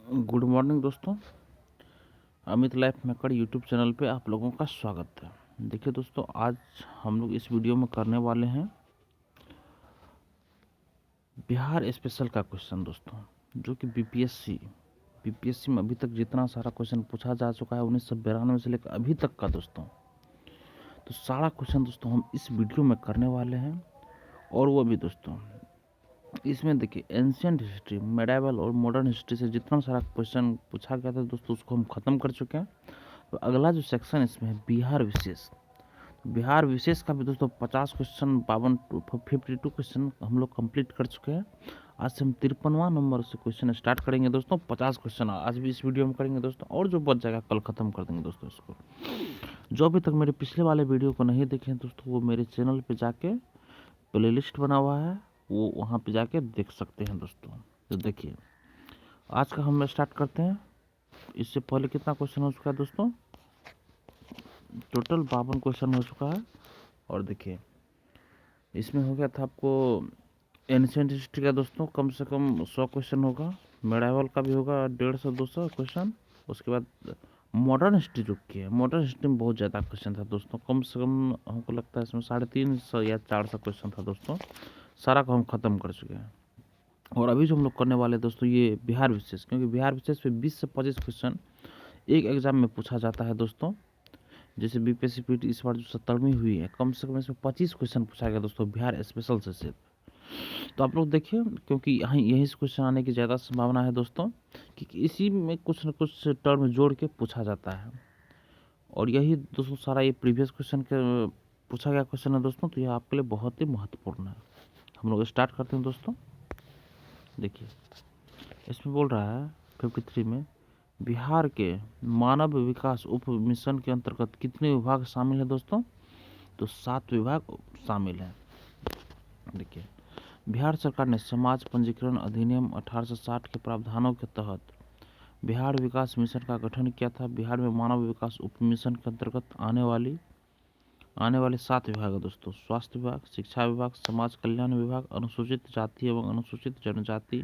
Good morning दोस्तों। Amit life maker YouTube channel पे आप लोगों का स्वागत है। देखिए दोस्तों, आज हम लोग इस वीडियो में करने वाले हैं बिहार स्पेशल का क्वेश्चन दोस्तों, जो कि बीपीएससी में अभी तक जितना सारा क्वेश्चन पूछा जा चुका है 1992 से लेकर अभी तक का दोस्तों, तो सारा क्वेश्चन दोस्तों हम इस वीडियो में करने वाले हैं। और वो भी दोस्तों, इसमें देखिए एंशियंट हिस्ट्री, मेडाइवल और मॉडर्न हिस्ट्री से जितना सारा क्वेश्चन पूछा गया था दोस्तों, उसको हम ख़त्म कर चुके हैं। तो अगला जो सेक्शन इसमें है बिहार विशेष का भी दोस्तों 50 क्वेश्चन 52 क्वेश्चन हम लोग कंप्लीट कर चुके हैं। आज से हम 53वां नंबर से क्वेश्चन स्टार्ट करेंगे दोस्तों। 50 क्वेश्चन आज भी इस वीडियो में करेंगे दोस्तों, और जो बच जाएगा कल ख़त्म कर देंगे दोस्तों इसको। जो अभी तक मेरे पिछले वाले वीडियो को नहीं देखे हैं दोस्तों, वो मेरे चैनल पे जाके प्लेलिस्ट बना हुआ है, वो वहाँ पे जाके देख सकते हैं दोस्तों। तो देखिए आज का हम स्टार्ट करते हैं। इससे पहले कितना क्वेश्चन हो चुका है दोस्तों? टोटल 52 क्वेश्चन हो चुका है। और देखिए इसमें हो गया था आपको एंशिएंट हिस्ट्री का दोस्तों कम से कम 100 क्वेश्चन होगा, मेडाइवल का भी होगा 150-200 क्वेश्चन। उसके बाद मॉडर्न हिस्ट्री जो की है, मॉडर्न हिस्ट्री में बहुत ज़्यादा क्वेश्चन था दोस्तों, कम से कम हमको लगता है इसमें 350 या 400 क्वेश्चन था दोस्तों। सारा को हम ख़त्म कर चुके हैं। और अभी जो हम लोग करने वाले दोस्तों ये बिहार विशेष, क्योंकि बिहार विशेष पे 20 से 25 क्वेश्चन एक एग्ज़ाम में पूछा जाता है दोस्तों। जैसे बीपीएससी पीटी इस बार जो 70वीं हुई है, कम से कम इसमें 25 क्वेश्चन पूछा गया दोस्तों बिहार स्पेशल से सिर्फ। तो आप लोग देखिए, क्योंकि यहाँ यही से क्वेश्चन आने की ज़्यादा संभावना है दोस्तों, कि इसी में कुछ न कुछ टर्म जोड़ के पूछा जाता है। और यही दोस्तों सारा ये प्रीवियस क्वेश्चन के पूछा गया क्वेश्चन है दोस्तों, तो यह आपके लिए बहुत ही महत्वपूर्ण है। हम लोग स्टार्ट करते हैं दोस्तों। देखिए इसमें बोल रहा है 53 में, बिहार के मानव विकास उप मिशन के अंतर्गत कितने विभाग शामिल है दोस्तों? तो 7 विभाग शामिल हैं। देखिए बिहार सरकार ने समाज पंजीकरण अधिनियम 1860 के प्रावधानों के तहत बिहार विकास मिशन का गठन किया था। बिहार में मानव विकास उप मिशन के अंतर्गत आने वाले 7 विभाग है दोस्तों: स्वास्थ्य विभाग, शिक्षा विभाग, समाज कल्याण विभाग, अनुसूचित जाति एवं अनुसूचित जनजाति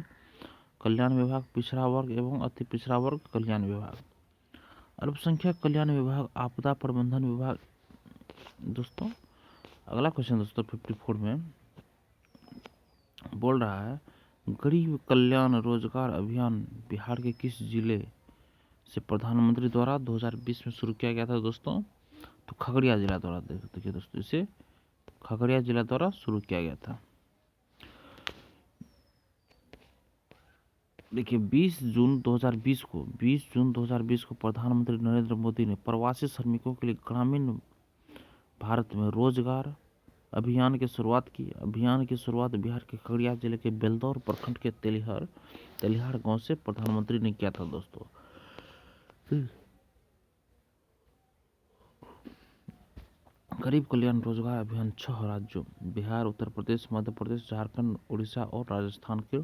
कल्याण विभाग, पिछड़ा वर्ग एवं अति पिछड़ा वर्ग कल्याण विभाग, अल्पसंख्यक कल्याण विभाग, आपदा प्रबंधन विभाग। दोस्तों अगला क्वेश्चन दोस्तों 54 में बोल रहा है, गरीब कल्याण रोजगार अभियान बिहार के किस जिले से प्रधानमंत्री द्वारा 2020 में शुरू किया गया था दोस्तों? तो खगड़िया जिला द्वारा। देखिए दोस्तों, इसे खगड़िया जिला द्वारा शुरू किया गया था। देखिए 20 जून 2020 को प्रधानमंत्री नरेंद्र मोदी ने प्रवासी श्रमिकों के लिए ग्रामीण भारत में रोजगार अभियान की शुरुआत की। अभियान की शुरुआत बिहार के खगड़िया जिले के बेलदौर प्रखंड के तेलिहार गांव से प्रधानमंत्री ने किया था दोस्तों। गरीब कल्याण रोजगार अभियान 6 राज्यों बिहार, उत्तर प्रदेश, मध्य प्रदेश, झारखंड, उड़ीसा और राजस्थान के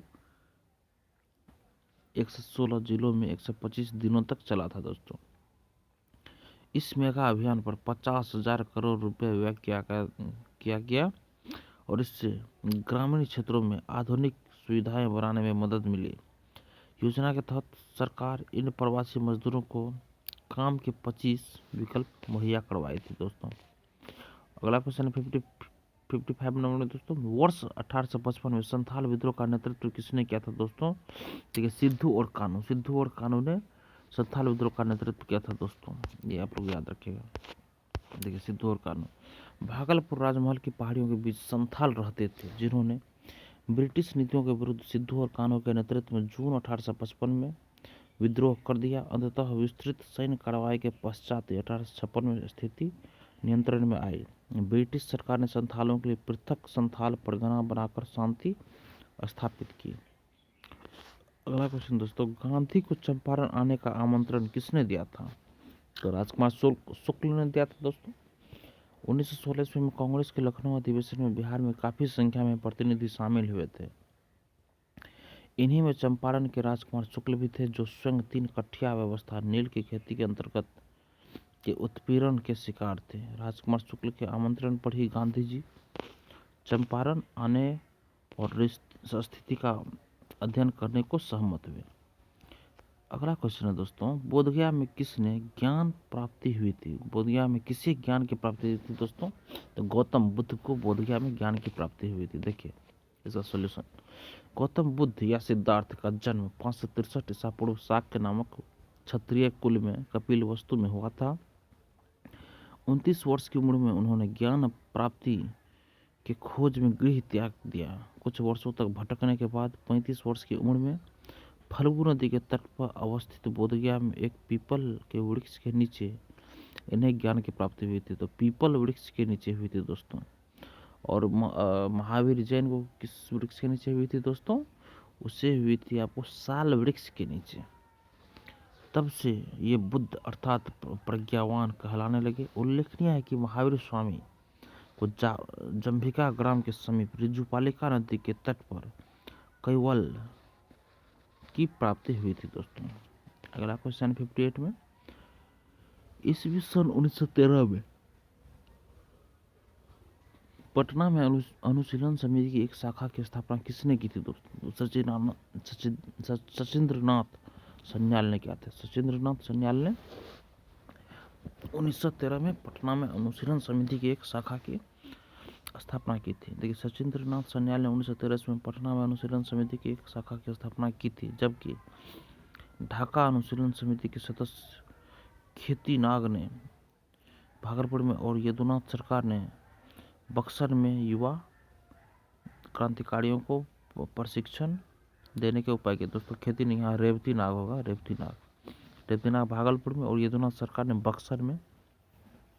116 जिलों में 125 दिनों तक चला था दोस्तों। इस मेगा अभियान पर 50,000 करोड़ रुपए व्यय किया गया और इससे ग्रामीण क्षेत्रों में आधुनिक सुविधाएं बनाने में मदद मिली। योजना के तहत सरकार इन प्रवासी मजदूरों को काम के 25 विकल्प मुहैया करवाई थी दोस्तों। अगला क्वेश्चन 55 नंबर में दोस्तों, वर्ष 1855 में संथाल विद्रोह का नेतृत्व किसने किया था दोस्तों? देखिए सिद्धू और कानू ने संथाल विद्रोह का नेतृत्व किया था दोस्तों, ये आप लोग याद रखिएगा। देखिए सिद्धू और कानू भागलपुर राजमहल की पहाड़ियों के बीच संथाल रहते थे, जिन्होंने ब्रिटिश नीतियों के विरुद्ध सिद्धू और कानू के नेतृत्व में जून 1855 में विद्रोह कर दिया। अंततः विस्तृत सैन्य कार्रवाई के पश्चात 1856 में स्थिति नियंत्रण में आई। ब्रिटिश सरकार ने संथालों के लिए पृथक संथाल परगना बनाकर शांति स्थापित की। अगला क्वेश्चन दोस्तों, गांधी को चंपारण आने का आमंत्रण किसने दिया था? तो राजकुमार शुक्ल ने दिया था दोस्तों। 1916 ईस्वी में कांग्रेस के लखनऊ अधिवेशन में बिहार में काफी संख्या में प्रतिनिधि शामिल हुए थे। इन्हीं में चंपारण के राजकुमार शुक्ल भी थे, जो स्वयं 3 कठिया व्यवस्था नील की खेती के अंतर्गत के उत्पीड़न के शिकार थे। राजकुमार शुक्ल के आमंत्रण पर ही गांधी जी चंपारण आने और स्थिति का अध्ययन करने को सहमत हुए। अगला क्वेश्चन है दोस्तों, बोधगया में किसने ज्ञान प्राप्ति हुई थी? बोधगया में किसी ज्ञान की प्राप्ति हुई थी दोस्तों? तो गौतम बुद्ध को बोधगया में ज्ञान की प्राप्ति हुई थी। देखिए इसका सॉल्यूशन, गौतम बुद्ध या सिद्धार्थ का जन्म 563 ईसा पूर्व शाक्य नामक क्षत्रिय कुल में कपिल वस्तु में हुआ था। 29 वर्ष की उम्र में उन्होंने ज्ञान प्राप्ति के खोज में गृह त्याग दिया। कुछ वर्षों तक भटकने के बाद 35 वर्ष की उम्र में फल्गु नदी के तट पर अवस्थित बोधगया में एक पीपल के वृक्ष के नीचे इन्हें ज्ञान की प्राप्ति हुई थी। तो पीपल वृक्ष के नीचे हुई थी दोस्तों। और महावीर जैन को किस वृक्ष के नीचे हुई थी दोस्तों? उसे हुई थी आपको साल वृक्ष के नीचे। तब से ये बुद्ध अर्थात प्रज्ञावान कहलाने लगे। उल्लेखनीय है कि महावीर स्वामी को जंभिका ग्राम के समीप ऋजुपालिका नदी के तट पर कैवल की प्राप्ति हुई थी दोस्तों। अगला क्वेश्चन 58 में, ईस्वी सन 1913 में पटना में अनुशीलन समिति की एक शाखा की स्थापना किसने की थी दोस्तों? सचिंद्रनाथ सन्याल ने किया था। सचिंद्रनाथ सन्याल ने 1913 में पटना में अनुशीलन समिति की एक शाखा की स्थापना की थी। देखिए सचिंद्रनाथ सन्याल ने 1913 में पटना में अनुशीलन समिति की एक शाखा की स्थापना की थी, जबकि ढाका अनुशीलन समिति के सदस्य खेती नाग ने भागलपुर में और यदुनाथ सरकार ने बक्सर में युवा क्रांतिकारियों को प्रशिक्षण देने के उपाय किए। दोस्तों खेती नहीं, यहाँ रेवती नाग होगा, रेवती नाग भागलपुर में और यदुनाथ सरकार ने बक्सर में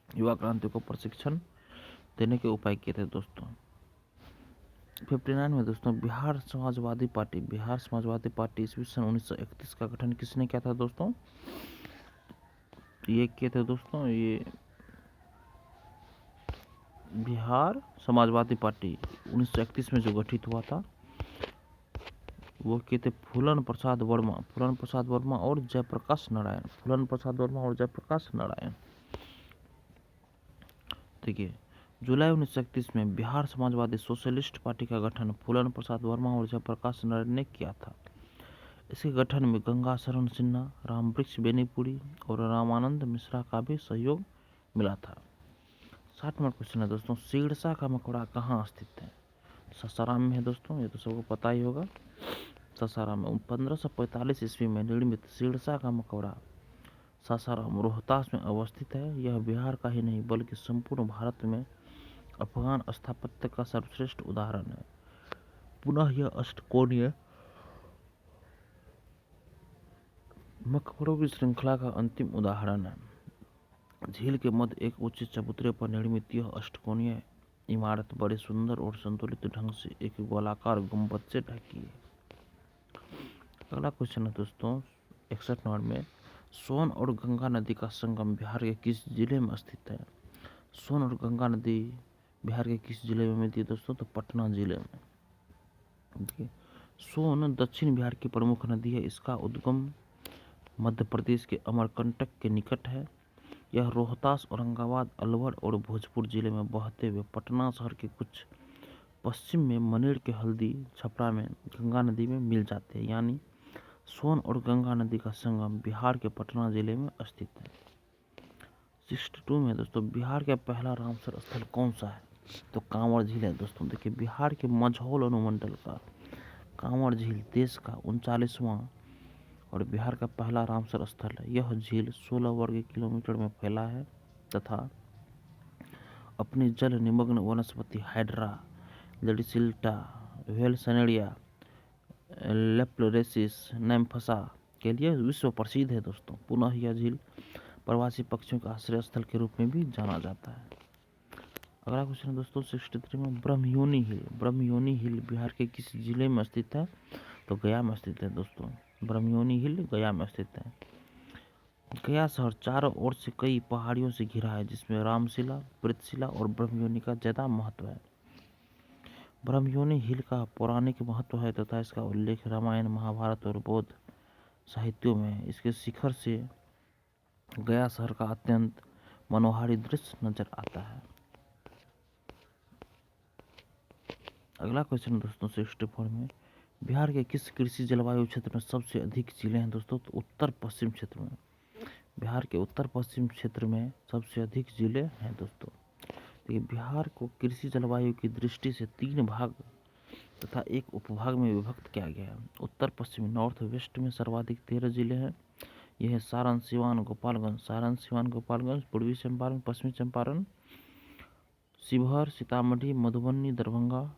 युवा क्रांति को प्रशिक्षण देने के उपाय किए थे दोस्तों। 59 में दोस्तों, बिहार समाजवादी पार्टी ईस्वी सन 1931 का गठन किसने किया था दोस्तों? ये किए थे दोस्तों, ये बिहार समाजवादी पार्टी 1931 में जो गठित हुआ था वो किए थे फूलन प्रसाद वर्मा और जयप्रकाश नारायण। देखिए जुलाई 1931 में बिहार समाजवादी सोशलिस्ट पार्टी का गठन फूलन प्रसाद वर्मा और जयप्रकाश नारायण ने किया था। इसके गठन में गंगा शरण सिन्हा, रामवृक्ष बेनीपुरी और रामानंद मिश्रा का भी सहयोग मिला था। 60 नंबर क्वेश्चन है दोस्तों, सिरसा का मकबरा कहाँ स्थित है? सासाराम में है दोस्तों, ये तो सबको पता ही होगा। सासाराम में 1545 ईस्वी में निर्मित सिरसा का मकबरा सासाराम रोहतास में अवस्थित है। यह बिहार का ही नहीं बल्कि संपूर्ण भारत में अफगान स्थापत्य का सर्वश्रेष्ठ उदाहरण है। पुनः यह अष्टकोणीय मकबरों की श्रृंखला का अंतिम उदाहरण है। झील के मध्य एक ऊंचे चबूतरे पर निर्मित यह अष्टकोणीय इमारत बड़े सुंदर और संतुलित ढंग से एक गोलाकार गुंबद से ढकी है। अगला क्वेश्चन है दोस्तों 61 नंबर में, सोन और गंगा नदी का संगम बिहार के किस जिले में स्थित है? सोन और गंगा नदी बिहार के किस जिले में मिलती है दोस्तों? तो पटना जिले में। देखिए सोन दक्षिण बिहार की प्रमुख नदी है। इसका उद्गम मध्य प्रदेश के अमरकंटक के निकट है। यह रोहतास, औरंगाबाद, अलवर और भोजपुर जिले में बहते हुए पटना शहर के कुछ पश्चिम में मनेर के हल्दी छपरा में गंगा नदी में मिल जाते हैं। यानी सोन और गंगा नदी का संगम बिहार के पटना जिले में स्थित है। 62 में दोस्तों, बिहार का पहला रामसर स्थल कौन सा है? तो कांवड़ झील है दोस्तों। देखिए बिहार के मंझौल अनुमंडल का कांवड़ झील देश का 39वां और बिहार का पहला रामसर स्थल है। यह झील 16 वर्ग किलोमीटर में फैला है तथा अपनी जल निमग्न वनस्पति हाइड्रा, लेडिसिल्टा, वेलसनेरिया, लेप्लोरेसिस, नैम्फसा के लिए विश्व प्रसिद्ध है दोस्तों। पुनः यह झील प्रवासी पक्षियों का आश्रय स्थल के रूप में भी जाना जाता है। अगला क्वेश्चन दोस्तों 63 में, ब्रह्मयोनी हिल बिहार के किस जिले में स्थित है? तो गया में स्थित है दोस्तों। ब्रह्मयोनी हिल गया में स्थित है। गया शहर चारों ओर से कई पहाड़ियों से घिरा है, जिसमें रामशिला, प्रीतशिला और ब्रह्मयोनी का ज्यादा महत्व है। ब्रह्मयोनी हिल का पौराणिक महत्व है तथा इसका उल्लेख रामायण, महाभारत और बौद्ध साहित्यों में है। इसके शिखर से गया शहर का अत्यंत मनोहारी दृश्य नजर आता है। अगला क्वेश्चन दोस्तों 64 में, बिहार के किस कृषि जलवायु क्षेत्र में सबसे अधिक जिले हैं दोस्तों? तो उत्तर पश्चिम क्षेत्र में। बिहार के उत्तर पश्चिम क्षेत्र में सबसे अधिक जिले हैं दोस्तों। देखिए, बिहार को कृषि जलवायु की दृष्टि से 3 भाग तथा एक उपभाग में विभक्त किया गया है। उत्तर पश्चिम नॉर्थ वेस्ट में सर्वाधिक 13 जिले हैं। यह है सारण, सिवान, गोपालगंज, सारण, सिवान, गोपालगंज, पूर्वी चंपारण, पश्चिमी चंपारण, शिवहर, सीतामढ़ी, मधुबनी, दरभंगा,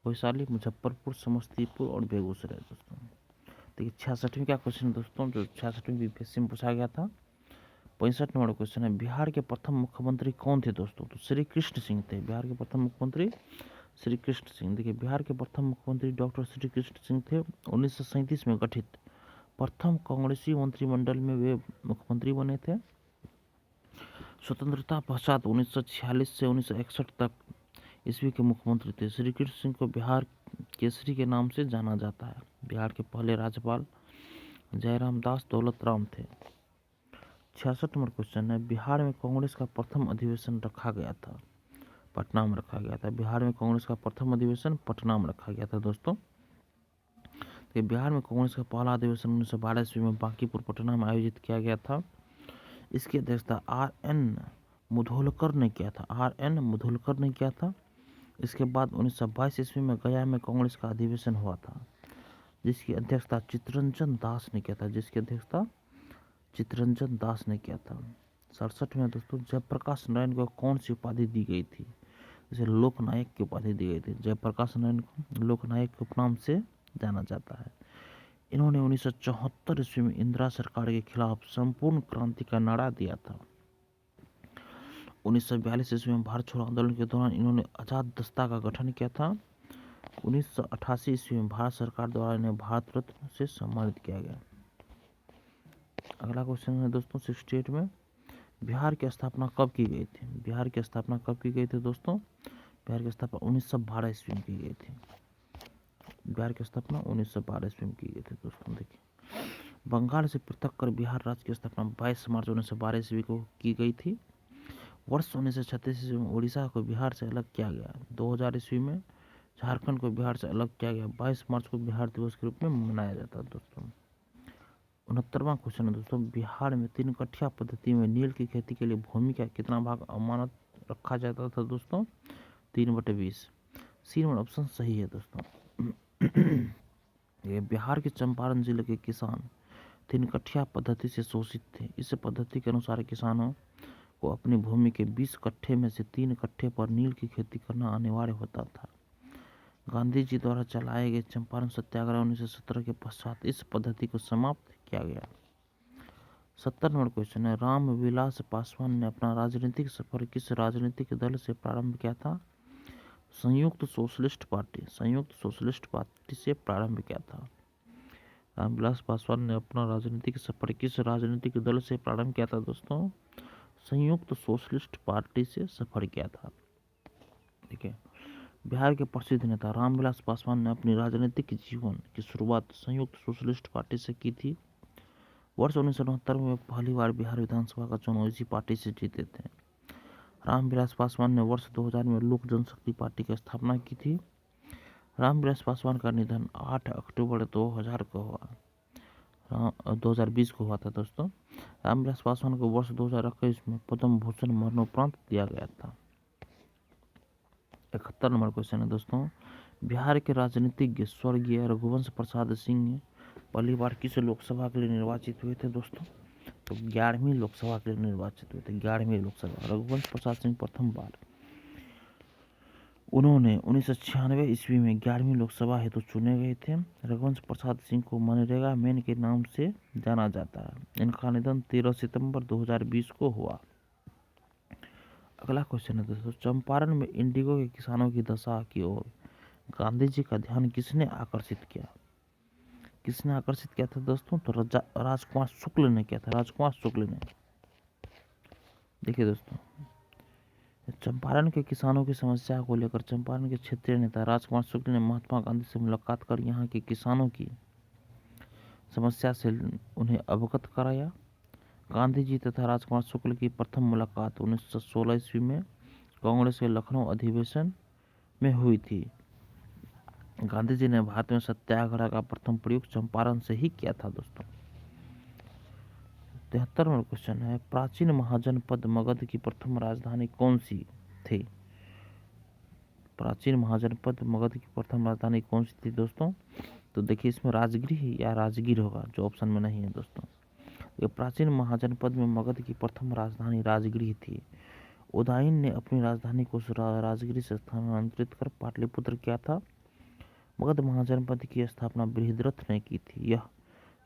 वैशाली, मुजफ्फरपुर, समस्तीपुर और बेगूसराय दोस्तों। देखिए 66वीं का क्वेश्चन दोस्तों, जो 66वीं बीपीएससी में पूछा गया था। 65 नंबर क्वेश्चन है, बिहार के प्रथम मुख्यमंत्री कौन थे दोस्तों? तो श्री कृष्ण सिंह थे। बिहार के प्रथम मुख्यमंत्री श्री कृष्ण सिंह। देखिए, बिहार के प्रथम मुख्यमंत्री डॉक्टर श्री कृष्ण सिंह थे। 1937 में गठित प्रथम कांग्रेसी मंत्रिमंडल में वे मुख्यमंत्री बने थे। स्वतंत्रता पश्चात 1946 से 1961 तक ईस्वी के मुख्यमंत्री थे। श्री कृष्ण सिंह को बिहार केसरी के नाम से जाना जाता है। बिहार के पहले राज्यपाल जयराम दास दौलत राम थे। 66 नंबर क्वेश्चन है, बिहार में कांग्रेस का प्रथम अधिवेशन रखा गया था, पटना में रखा गया था। बिहार में कांग्रेस का प्रथम अधिवेशन पटना में रखा गया था दोस्तों। तो बिहार में कांग्रेस का पहला अधिवेशन 1912 ईस्वी में बांकीपुर पटना में आयोजित किया गया था। इसकी अध्यक्षता आर.एन. मुधोलकर ने किया था। आर.एन. मुधोलकर ने किया था। इसके बाद 1922 ईस्वी में गया में कांग्रेस का अधिवेशन हुआ था, जिसकी अध्यक्षता चित्तरंजन दास ने किया था। जिसकी अध्यक्षता चित्तरंजन दास ने किया था। 67 में दोस्तों, जयप्रकाश नारायण को कौन सी उपाधि दी गई थी? इसे लोकनायक की उपाधि दी गई थी। जयप्रकाश नारायण को लोकनायक के उपनाम से जाना जाता है। इन्होंने 1974 ईस्वी में इंदिरा सरकार के खिलाफ संपूर्ण क्रांति का नारा दिया था। 1942 ईस्वी में भारत छोड़ो आंदोलन के दौरान इन्होंने आजाद दस्ता का गठन किया था। 1988 ईस्वी में भारत सरकार द्वारा इन्हें भारत रत्न से सम्मानित किया गया। अगला क्वेश्चन है दोस्तों 68 में, बिहार की स्थापना कब की गई थी? बिहार की स्थापना कब की गई थी दोस्तों? बिहार की स्थापना 1912 ईस्वी में की गई थी। बिहार की स्थापना 1912 ईस्वी में की गई थी दोस्तों। देखिए, बंगाल से पृथक कर बिहार राज्य की स्थापना 22 मार्च 1912 ईस्वी को की गई थी। वर्ष 1936 ईस्वी में उड़ीसा को बिहार से अलग किया गया। 2000 ईस्वी में झारखंड को बिहार से अलग किया गया। 22 मार्च को बिहार दिवस के रूप में मनाया जाता है दोस्तों। 69वां क्वेश्चन है दोस्तों, बिहार में 3 कट्ठा पद्धति में नील की खेती के लिए भूमि का कितना भाग अमानत रखा जाता था दोस्तों? 3/20। सी नंबर ऑप्शन सही है दोस्तों। ये बिहार के चंपारण जिले के किसान 3 कट्ठा पद्धति से शोषित थे। इस पद्धति के अनुसार किसानों को अपनी भूमि के 20 कट्ठे में से 3 कट्ठे पर नील की खेती करना अनिवार्य होता था। गांधी जी द्वारा चलाए गए चंपारण सत्याग्रह 1917 के पश्चात इस पद्धति को समाप्त किया गया। 70 नंबर क्वेश्चन है, रामविलास पासवान ने अपना राजनीतिक सफर किस राजनीतिक दल से प्रारंभ किया था? संयुक्त सोशलिस्ट पार्टी। संयुक्त सोशलिस्ट पार्टी से प्रारंभ किया था। रामविलास पासवान ने अपना राजनीतिक सफर किस राजनीतिक दल से प्रारंभ किया था दोस्तों? संयुक्त सोशलिस्ट पार्टी से सफर किया था। ठीक है, बिहार के प्रसिद्ध नेता रामविलास पासवान ने अपनी राजनीतिक जीवन की शुरुआत संयुक्त सोशलिस्ट पार्टी से की थी। वर्ष 1969 में पहली बार बिहार विधानसभा का चुनाव इसी पार्टी से जीते थे। रामविलास पासवान ने वर्ष 2000 में लोक जनशक्ति पार्टी की स्थापना की थी। रामविलास पासवान का निधन 8 अक्टूबर 2020 को हुआ था दोस्तों। रामविलास पासवान को वर्ष 2021 में पद्म भूषण मरणोपरांत दिया गया था। 71 नंबर क्वेश्चन है दोस्तों, बिहार के राजनीतिज्ञ स्वर्गीय रघुवंश प्रसाद सिंह पहली बार किस लोकसभा के लिए निर्वाचित हुए थे दोस्तों? तो 11वीं लोकसभा के लिए निर्वाचित हुए थे। 11वीं लोकसभा रघुवंश प्रसाद सिंह प्रथम बार उन्होंने 1996 ईस्वी में 11वीं लोकसभा हेतु चुने गए थे। रघुवंश प्रसाद सिंह को मनरेगा मैन के नाम से जाना जाता है। इनका निधन 13 सितंबर 2020 को हुआ। अगला क्वेश्चन है दोस्तों, चंपारण में इंडिगो के किसानों की दशा की ओर गांधी जी का ध्यान किसने आकर्षित किया? किसने आकर्षित किया था दोस्तों? तो राजकुमार शुक्ल ने किया था। राजकुमार शुक्ल ने। देखिए दोस्तों, चंपारण के किसानों की समस्या को लेकर चंपारण के क्षेत्रीय नेता राजकुमार शुक्ल ने महात्मा गांधी से मुलाकात कर यहाँ के किसानों की समस्या से उन्हें अवगत कराया। गांधी जी तथा राजकुमार शुक्ल की प्रथम मुलाकात 1916 ईस्वी में कांग्रेस के लखनऊ अधिवेशन में हुई थी। गांधी जी ने भारत में सत्याग्रह का प्रथम प्रयोग चंपारण से ही किया था दोस्तों। 73वां क्वेश्चन है, प्राचीन महाजनपद मगध की प्रथम राजधानी कौन सी थी? प्राचीन महाजनपद मगध की प्रथम राजधानी कौन सी थी दोस्तों? तो देखिए इसमें राजगृह या राजगीर होगा, जो ऑप्शन में नहीं है दोस्तों। ये प्राचीन महाजनपद में मगध की प्रथम राजधानी राजगृह थी। उदयन ने अपनी राजधानी को राजगृह से स्थानांतरित कर पाटलिपुत्र किया था। मगध महाजनपद की स्थापना बृहद्रथ ने की थी। यह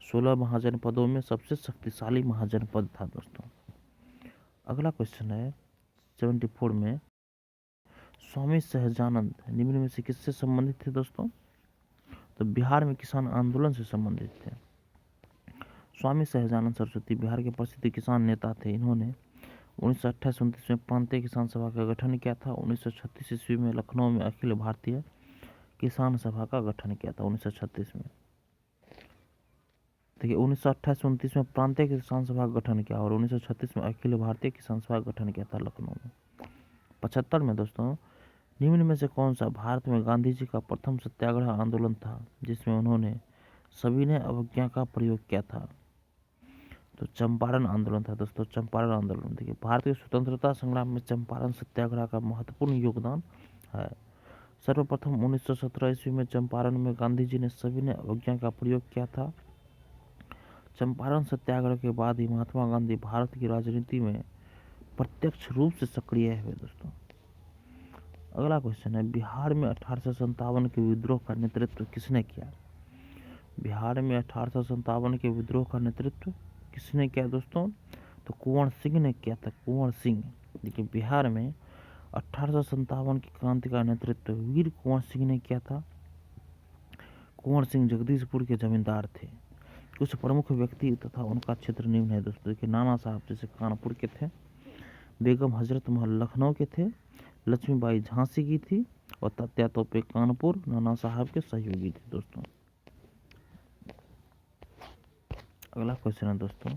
16 महाजनपदों में सबसे शक्तिशाली महाजनपद था दोस्तों। अगला क्वेश्चन है 74 में, स्वामी सहजानंद निम्न में से किससे संबंधित थे दोस्तों? तो बिहार में किसान आंदोलन से संबंधित थे। स्वामी सहजानंद सरस्वती बिहार के प्रसिद्ध किसान नेता थे। इन्होंने 1928-29 में प्रांतीय किसान सभा का गठन किया था। 1936 ईस्वी में लखनऊ में अखिल भारतीय किसान सभा का गठन किया था 1936 में। देखिए 1928-29 में प्रांतीय किसान सभा का गठन किया और 1936 में अखिल भारतीय किसान सभा का गठन किया था लखनऊ में। 75 में दोस्तों, निम्न में से कौन सा भारत में गांधी जी का प्रथम सत्याग्रह आंदोलन था जिसमें उन्होंने सविनय अवज्ञा का प्रयोग किया था? तो चंपारण आंदोलन था दोस्तों, चंपारण आंदोलन। देखिए भारतीय स्वतंत्रता संग्राम में चंपारण सत्याग्रह का महत्वपूर्ण योगदान है। सर्वप्रथम 1917 ईस्वी में चंपारण में गांधी जी ने सविनय अवज्ञा का प्रयोग किया था। चंपारण सत्याग्रह के बाद ही महात्मा गांधी भारत की राजनीति में प्रत्यक्ष रूप से सक्रिय हुए दोस्तों। अगला क्वेश्चन है, बिहार में 1857 के विद्रोह का नेतृत्व किसने किया? बिहार में 1857 के विद्रोह का नेतृत्व किसने किया दोस्तों? तो कुंवर सिंह ने किया था, कुंवर सिंह। देखिए बिहार में 1857 की क्रांति का नेतृत्व वीर कुंवर सिंह ने किया था। कुंवर सिंह जगदीशपुर के जमींदार थे। कुछ प्रमुख व्यक्ति तथा उनका क्षेत्र निम्न है दोस्तों। देखिए नाना साहब जैसे कानपुर के थे, बेगम हजरत महल लखनऊ के थे, लक्ष्मीबाई झांसी की थी और तात्या तोपे कानपुर नाना साहब के सहयोगी थे दोस्तों। अगला क्वेश्चन है दोस्तों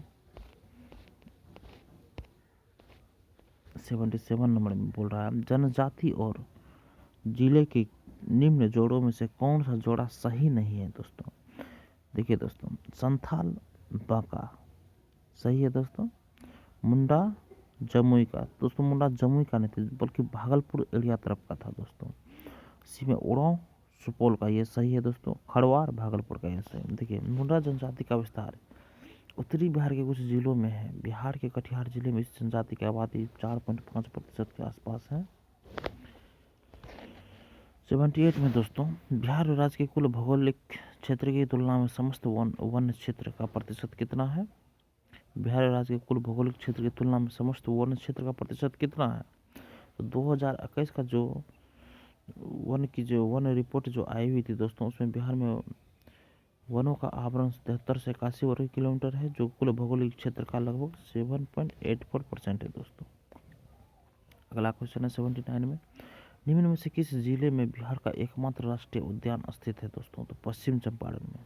77 नंबर में बोल रहा है, जनजाति और जिले के निम्न जोड़ों में से कौन सा जोड़ा सही नहीं है दोस्तों? देखिए दोस्तों, संथाल बांका सही है दोस्तों। मुंडा जमुई का, दोस्तों मुंडा जमुई का नहीं था बल्कि भागलपुर एरिया तरफ का था दोस्तों। इसी में उड़ाव सुपौल का, ये सही है दोस्तों। खड़वार भागलपुर का, ये सही। देखिए मुंडा जनजाति का विस्तार उत्तरी बिहार के कुछ जिलों में है। बिहार के कटिहार जिले में इस जनजाति की आबादी 4.5% के आसपास है। 78 में दोस्तों, बिहार राज्य के कुल भौगोलिक क्षेत्र की तुलना में समस्त वन क्षेत्र का प्रतिशत कितना है? बिहार राज्य के कुल भौगोलिक क्षेत्र की तुलना में समस्त वन क्षेत्र का प्रतिशत कितना है? तो 2021 का जो वन रिपोर्ट जो आई हुई थी दोस्तों, उसमें बिहार में वनों का आवरण 73 से 81 वर्ग किलोमीटर है, जो कुल भौगोलिक क्षेत्र का लगभग 7.84% है दोस्तों। अगला क्वेश्चन है 79 में, निम्न में से किस जिले में बिहार का एकमात्र राष्ट्रीय उद्यान स्थित है दोस्तों? तो पश्चिम चंपारण में।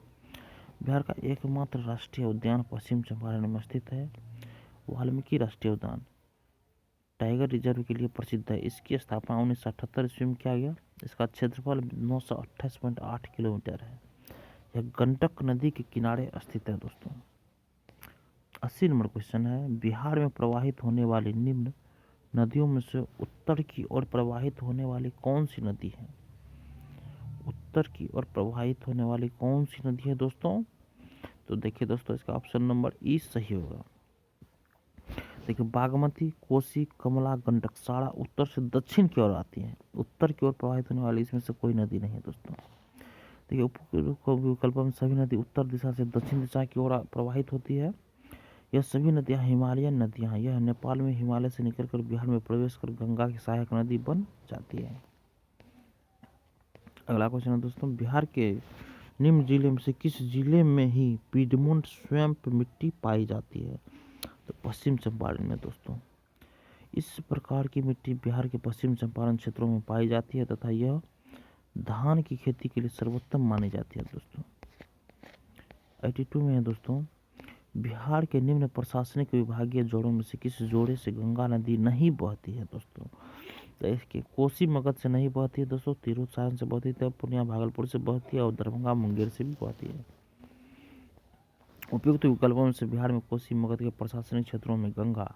बिहार का एकमात्र राष्ट्रीय उद्यान पश्चिम चंपारण में स्थित है। वाल्मीकि राष्ट्रीय उद्यान टाइगर रिजर्व के लिए प्रसिद्ध है। इसकी स्थापना 1978 ईस्वी में किया गया। इसका क्षेत्रफल 928.8 किलोमीटर है। यह गंडक नदी के किनारे स्थित है दोस्तों। 80 नंबर क्वेश्चन है, बिहार में प्रवाहित होने वाली निम्न नदियों में से उत्तर की ओर प्रवाहित होने वाली कौन सी नदी है? उत्तर की ओर प्रवाहित होने वाली कौन सी नदी है दोस्तों? तो देखिए दोस्तों, इसका ऑप्शन नंबर ई सही होगा। देखिए बागमती, कोसी, कमला, गंडक सारा उत्तर से दक्षिण की ओर आती है। उत्तर की ओर प्रवाहित होने वाली इसमें से कोई नदी नहीं है दोस्तों। देखिए विकल्प में सभी नदी उत्तर दिशा से दक्षिण दिशा की ओर प्रवाहित होती है। यह सभी नदियां हिमालयन नदियां हैं। यह नेपाल में हिमालय से निकलकर बिहार में प्रवेश कर गंगा की सहायक नदी बन जाती है। अगला क्वेश्चन है दोस्तों, बिहार के निम्न जिले में से किस जिले में ही पीडमोंट स्वैम्प मिट्टी पाई जाती है? तो पश्चिम चंपारण में दोस्तों। इस प्रकार की मिट्टी बिहार के पश्चिम चंपारण क्षेत्रों में पाई जाती है तथा यह धान की खेती के लिए सर्वोत्तम मानी जाती है दोस्तों। 82 में है दोस्तों, बिहार के निम्न प्रशासनिक विभागीय जोड़ों में से किस जोड़े से गंगा नदी नहीं बहती है दोस्तों? तो इसके कोसी मगध से नहीं बहती है दोस्तों, तिरहुत सारण से बहती है, पूर्णिया भागलपुर से बहती है और दरभंगा मुंगेर से भी बहती है। उपयुक्त विकल्पों में से बिहार में कोसी मगध के प्रशासनिक क्षेत्रों में गंगा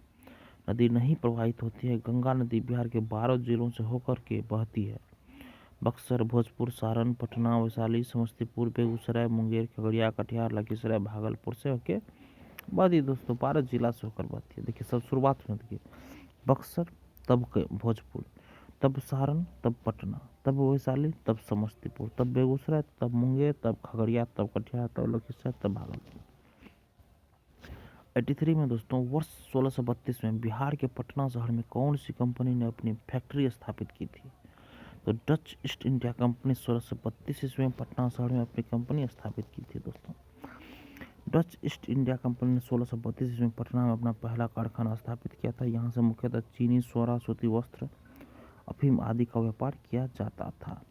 नदी नहीं प्रवाहित होती है। गंगा नदी बिहार के 12 जिलों से होकर के बहती है। बक्सर, भोजपुर, सारण, पटना, वैशाली, समस्तीपुर, बेगूसराय, मुंगेर, खगड़िया, कटिहार, लखीसराय, भागलपुर से होके बहती है दोस्तों। 12 जिला से होकर बहती है। देखिए सब शुरुआत में देखिए बक्सर, तब भोजपुर, तब सारण, तब पटना, तब वैशाली, तब समस्तीपुर, तब बेगूसराय, तब मुंगेर, तब खगड़िया, तब कटिहार, तब लखीसराय, तब भागलपुर। 83 में दोस्तों वर्ष 1632 में बिहार के पटना शहर में कौन सी कंपनी ने अपनी फैक्ट्री स्थापित की थी? तो डच ईस्ट इंडिया कंपनी 1632 ईस्वी में पटना शहर में अपनी कंपनी स्थापित की थी दोस्तों। डच ईस्ट इंडिया कंपनी ने 1632 ईस्वी में पटना में अपना पहला कारखाना स्थापित किया था। यहाँ से मुख्यतः चीनी, सोरा, सूती वस्त्र, अफीम आदि का व्यापार किया जाता था।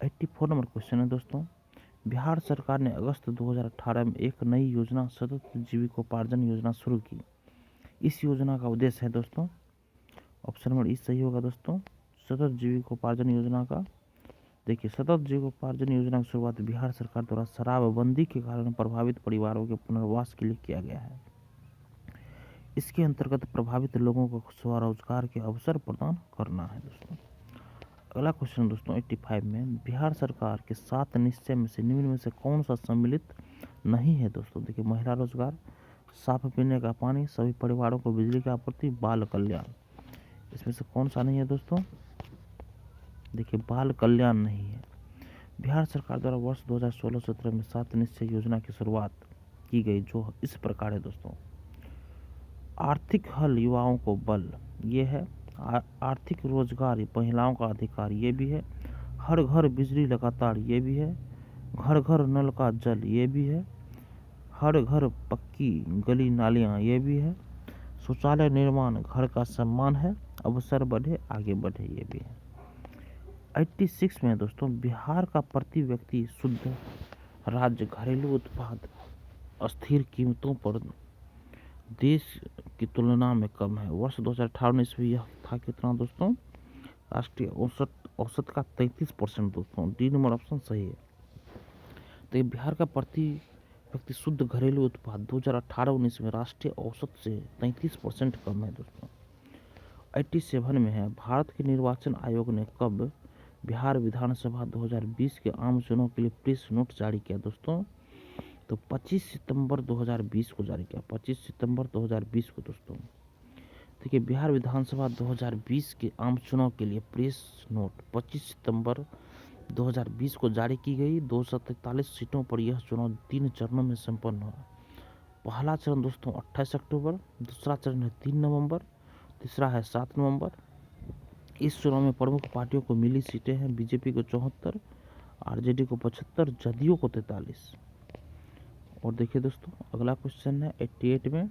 84 नंबर क्वेश्चन है दोस्तों, बिहार सरकार ने अगस्त 2018 में एक नई योजना सतत जीविकोपार्जन योजना शुरू की। इस योजना का उद्देश्य है दोस्तों, ऑप्शन नंबर ई सही होगा दोस्तों, सतत जीविकोपार्जन योजना का। देखिए सतत जीविकोपार्जन योजना की शुरुआत बिहार सरकार द्वारा शराबबंदी के कारण प्रभावित परिवारों के पुनर्वास के लिए किया गया है। इसके अंतर्गत प्रभावित लोगों को स्वरोजगार के अवसर प्रदान करना है दोस्तों। अगला क्वेश्चन दोस्तों 85 में बिहार सरकार के 7 निश्चय में से निम्न में से कौन सा सम्मिलित नहीं है दोस्तों? देखिए महिला रोजगार, साफ पीने का पानी, सभी परिवारों को बिजली की आपूर्ति, बाल कल्याण। इसमें से कौन सा नहीं है दोस्तों? देखिए बाल कल्याण नहीं है। बिहार सरकार द्वारा वर्ष 2016-17 में 7 निश्चय योजना की शुरुआत की गई जो इस प्रकार है दोस्तों। आर्थिक हल युवाओं को बल, ये है। आर्थिक रोजगार महिलाओं का अधिकार, ये भी है। हर घर बिजली लगातार, ये भी है। घर घर नल का जल, ये भी है। हर घर पक्की गली नालियाँ, ये भी है। शौचालय निर्माण घर का सम्मान है। अवसर बढ़े आगे बढ़े, ये भी है। 86 में दोस्तों बिहार का प्रति व्यक्ति शुद्ध राज्य घरेलू उत्पाद अस्थिर कीमतों पर देश की तुलना में कम है। वर्ष 2018-19 में यह था कितना दोस्तों? राष्ट्रीय औसत का 33% दोस्तों। डी नंबर ऑप्शन सही है। तो ये बिहार का प्रति व्यक्ति शुद्ध घरेलू उत्पाद 2018-19 में राष्ट्रीय औसत से 33% कम है दोस्तों। 87 में है भारत के निर्वाचन आयोग ने कब बिहार विधानसभा 2020 के आम चुनाव के लिए प्रेस नोट जारी किया दोस्तों? तो 25 सितंबर 2020 को जारी किया। 25 सितंबर 2020 को दोस्तों। देखिए बिहार विधानसभा 2020 के आम चुनाव के लिए प्रेस नोट 25 सितंबर 2020 को जारी की गई। 243 सीटों पर यह चुनाव 3 चरणों में संपन्न हुआ। पहला चरण दोस्तों 28 अक्टूबर, दूसरा चरण है 3 नवंबर, तीसरा है 7 नवंबर। इस चुनाव में प्रमुख पार्टियों को मिली सीटें हैं बीजेपी को 74, आरजेडी को 75, जदयू को 43। और देखिए दोस्तों अगला क्वेश्चन है 88 में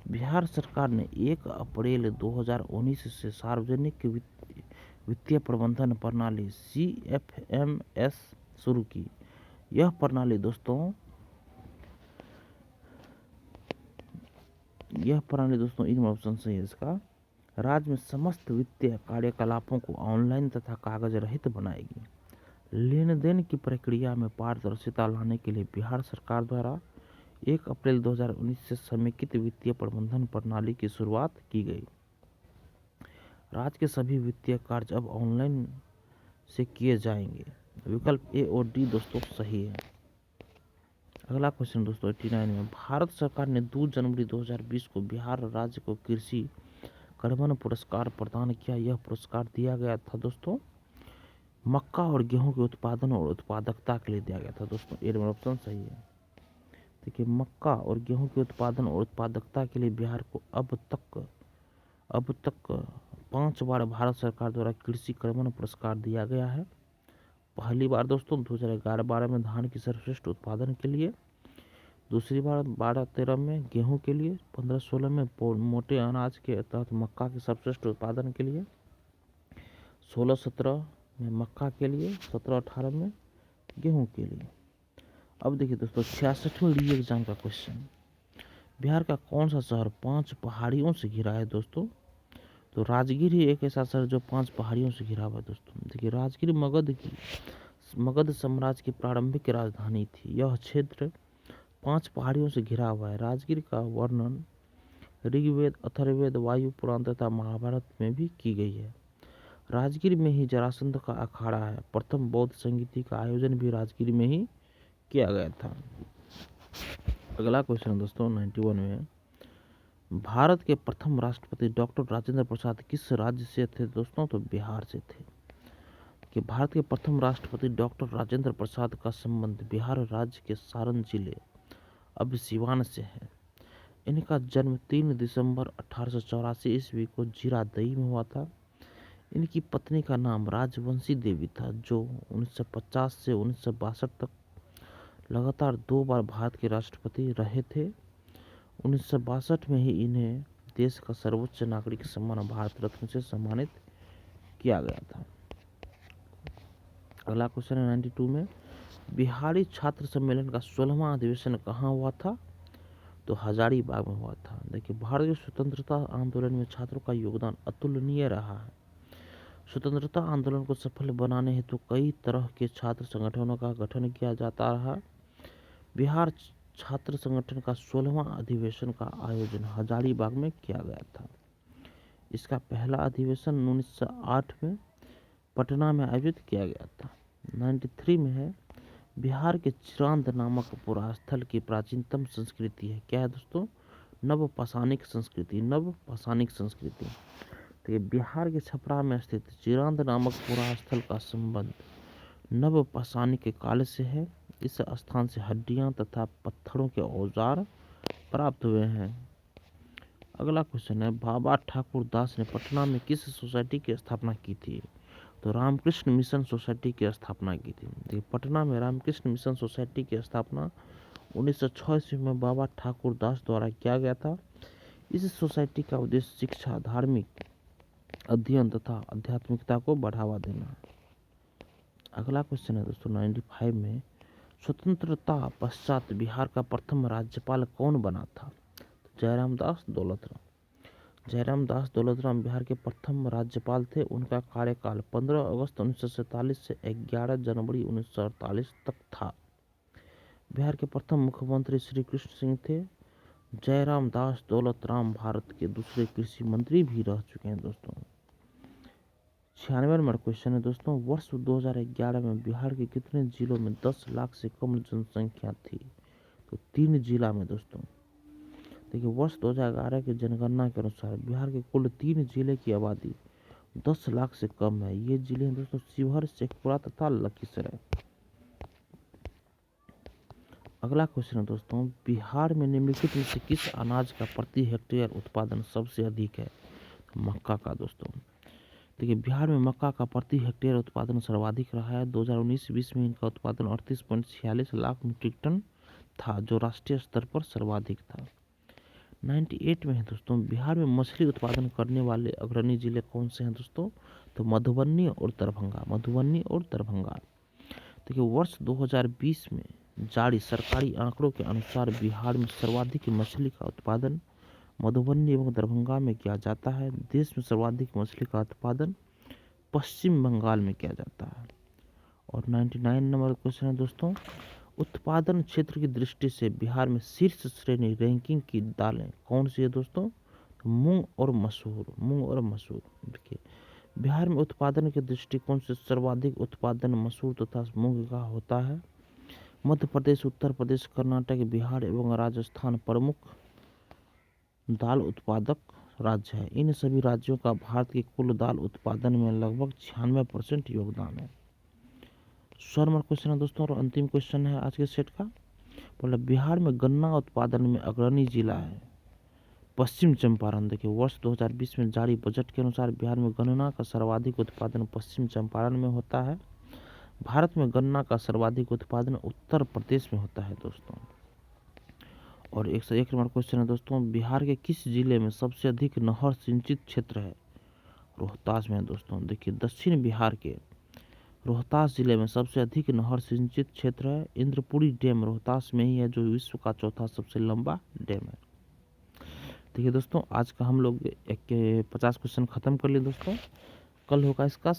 बिहार सरकार ने 1 अप्रैल 2019 से सार्वजनिक वित्तीय प्रबंधन प्रणाली CFMS शुरू की। यह प्रणाली दोस्तों इन ऑप्शन सही है इसका। राज्य में समस्त वित्तीय कार्यकलापों को ऑनलाइन तथा कागज रहित बनाएगी। लेन देन की प्रक्रिया में पारदर्शिता लाने के लिए बिहार सरकार द्वारा 1 अप्रैल 2019 से समेकित वित्तीय प्रबंधन प्रणाली की शुरुआत की गई। राज्य के सभी वित्तीय कार्य अब ऑनलाइन से किए जाएंगे। विकल्प ए और डी दोस्तों सही है। अगला क्वेश्चन दोस्तों 89 में भारत सरकार ने 2 जनवरी 2020 को बिहार राज्य को कृषि कर्मण पुरस्कार प्रदान किया। यह पुरस्कार दिया गया था दोस्तों मक्का और गेहूं के उत्पादन और उत्पादकता के लिए दिया गया था दोस्तों। ए नंबर ऑप्शन सही है। देखिए मक्का और गेहूं के उत्पादन और उत्पादकता के लिए बिहार को अब तक 5 बार भारत सरकार द्वारा कृषि कर्मण पुरस्कार दिया गया है। पहली बार दोस्तों 2011-12 में धान की सर्वश्रेष्ठ उत्पादन के लिए, दूसरी बार 12-13 में गेहूं के लिए, 15-16 में मोटे अनाज के तहत मक्का के सर्वश्रेष्ठ उत्पादन के लिए, 16-17 में मक्का के लिए, 17-18 में गेहूं के लिए। अब देखिए दोस्तों 66वें री एग्जाम का क्वेश्चन, बिहार का कौन सा शहर 5 पहाड़ियों से घिरा है दोस्तों? तो राजगीर ही एक ऐसा शहर जो 5 पहाड़ियों से घिरा हुआ है दोस्तों। देखिए राजगीर मगध साम्राज्य की प्रारंभिक राजधानी थी। यह क्षेत्र 5 पहाड़ियों से घिरा हुआ है। राजगीर का वर्णन ऋग्वेद, अथर्ववेद, वायु पुराण तथा महाभारत में भी की गई है। राजगीर में ही जरासंध का अखाड़ा है। प्रथम बौद्ध संगीति का आयोजन भी राजगीर में ही किया गया था। अगला क्वेश्चन दोस्तों 91 में, भारत के प्रथम राष्ट्रपति डॉक्टर राजेंद्र प्रसाद किस राज्य से थे दोस्तों? तो बिहार से थे। कि भारत के प्रथम राष्ट्रपति डॉक्टर राजेंद्र प्रसाद का संबंध बिहार राज्य के सारण जिले अब सिवान से है। इनका जन्म 3 दिसंबर 1884 ईस्वी को जीरादई में हुआ था। इनकी पत्नी का नाम राजवंशी देवी था, जो 1950 से 1962 तक लगातार 2 बार भारत के राष्ट्रपति रहे थे। 1962 में ही इन्हें देश का सर्वोच्च नागरिक सम्मान भारत रत्न से सम्मानित किया गया था। अगला क्वेश्चन है 92 में, बिहारी छात्र सम्मेलन का 16वां अधिवेशन कहाँ हुआ था? तो हजारीबाग में हुआ था। देखिए भारत के स्वतंत्रता आंदोलन में छात्रों का योगदान अतुलनीय रहा है। स्वतंत्रता आंदोलन को सफल बनाने हेतु कई तरह के छात्र संगठनों का गठन किया जाता रहा। बिहार छात्र संगठन का 16वां अधिवेशन का आयोजन हजारीबाग में किया गया था। इसका पहला अधिवेशन 1908 में पटना में आयोजित किया गया था। 93 में है, बिहार के चिरांद नामक पुरास्थल की प्राचीनतम संस्कृति है। क्या है दोस्तों? नवपाषाणिक संस्कृति। नवपाषाणिक संस्कृति। तो ये बिहार के छपरा में स्थित चिरांद नामक पुरास्थल का संबंध नवपाषाणिक काल से है। इस स्थान से हड्डियां तथा पत्थरों के औजार प्राप्त हुए हैं। अगला क्वेश्चन है, बाबा ठाकुर दास ने पटना में किस सोसाइटी की स्थापना की थी? तो रामकृष्ण मिशन सोसाइटी की स्थापना की थी। देखिए पटना में रामकृष्ण मिशन सोसाइटी की स्थापना 1906 ईस्वी में बाबा ठाकुर दास द्वारा किया गया था। इस सोसाइटी का उद्देश्य शिक्षा, धार्मिक अध्ययन तथा आध्यात्मिकता को बढ़ावा देना। अगला क्वेश्चन है दोस्तों 95 में, स्वतंत्रता पश्चात बिहार का प्रथम राज्यपाल कौन बना था? जयराम दास दौलतराम। जयराम दास दौलतराम बिहार के प्रथम राज्यपाल थे। उनका कार्यकाल 15 अगस्त 1947 से 11 जनवरी 1948 तक था। बिहार के प्रथम मुख्यमंत्री श्री कृष्ण सिंह थे। जयराम दास दौलतराम भारत के दूसरे कृषि मंत्री भी रह चुके हैं दोस्तों। 96 नंबर क्वेश्चन है दोस्तों, वर्ष 2011 में बिहार के कितने जिलों में 10 लाख से कम जनसंख्या थी? तो 3 जिला में दोस्तों। देखिए वर्ष 2011 की जनगणना के अनुसार बिहार के कुल 3 जिले की आबादी 10 लाख से कम है। ये जिले हैं दोस्तों शिवहर, शेखपुरा तथा लखीसराय। अगला क्वेश्चन है दोस्तों, बिहार में निम्नलिखित में से किस अनाज का प्रति हेक्टेयर उत्पादन सबसे अधिक है? मक्का का दोस्तों। देखिए बिहार में मक्का का प्रति हेक्टेयर उत्पादन सर्वाधिक रहा है। 2019-20 में इनका उत्पादन 38.46 लाख मीट्रिक टन था, जो राष्ट्रीय स्तर पर सर्वाधिक था। 98 में है दोस्तों, बिहार में मछली उत्पादन करने वाले अग्रणी जिले कौन से हैं दोस्तों? तो मधुबनी और दरभंगा। मधुबनी और दरभंगा। देखिए वर्ष 2020 में जारी सरकारी आंकड़ों के अनुसार बिहार में सर्वाधिक मछली का उत्पादन मधुबनी एवं दरभंगा में किया जाता है। देश में सर्वाधिक मछली का उत्पादन पश्चिम बंगाल में किया जाता है। और 99 नंबर क्वेश्चन है दोस्तों, उत्पादन क्षेत्र की दृष्टि से बिहार में शीर्ष श्रेणी रैंकिंग की दालें कौन सी है दोस्तों? मूंग और मसूर। मूंग और मसूर। देखिए बिहार में उत्पादन के दृष्टिकोण से सर्वाधिक उत्पादन मसूर तथा मूंग का होता है। मध्य प्रदेश, उत्तर प्रदेश, कर्नाटक, बिहार एवं राजस्थान प्रमुख दाल उत्पादक राज्य है। इन सभी राज्यों का भारत के कुल दाल उत्पादन में लगभग 96% योगदान है। 100 नंबर क्वेश्चन है दोस्तों और अंतिम क्वेश्चन है आज के सेट का। बोला बिहार में गन्ना उत्पादन में अग्रणी जिला है पश्चिम चंपारण। देखिए वर्ष 2020 में जारी बजट के अनुसार बिहार में गन्ना का सर्वाधिक उत्पादन पश्चिम चंपारण में होता है। भारत में गन्ना का सर्वाधिक उत्पादन उत्तर प्रदेश में होता है दोस्तों। और 101 नंबर क्वेश्चन है दोस्तों, बिहार के किस जिले में सबसे अधिक नहर सिंचित क्षेत्र है? रोहतास में है दोस्तों। देखिए दक्षिण बिहार के रोहतास जिले में सबसे अधिक नहर सिंचित क्षेत्र है। इंद्रपुरी डैम रोहतास में ही है, जो विश्व का चौथा सबसे लंबा डैम है। देखिए दोस्तों, आज का हम लोग एक के 50 क्वेश्चन ख़त्म कर लिए दोस्तों। कल होगा इसका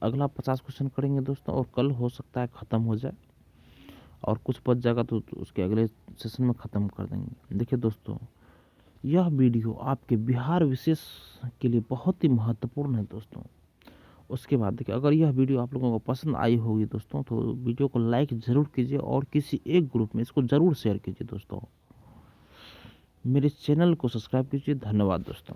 अगला 50 क्वेश्चन करेंगे दोस्तों, और कल हो सकता है ख़त्म हो जाए, और कुछ बच जाएगा तो उसके अगले सेशन में ख़त्म कर देंगे। देखिए दोस्तों, यह वीडियो आपके बिहार विशेष के लिए बहुत ही महत्वपूर्ण है दोस्तों। उसके बाद देखिए, अगर यह वीडियो आप लोगों को पसंद आई होगी दोस्तों, तो वीडियो को लाइक ज़रूर कीजिए और किसी एक ग्रुप में इसको ज़रूर शेयर कीजिए दोस्तों। मेरे चैनल को सब्सक्राइब कीजिए। धन्यवाद दोस्तों।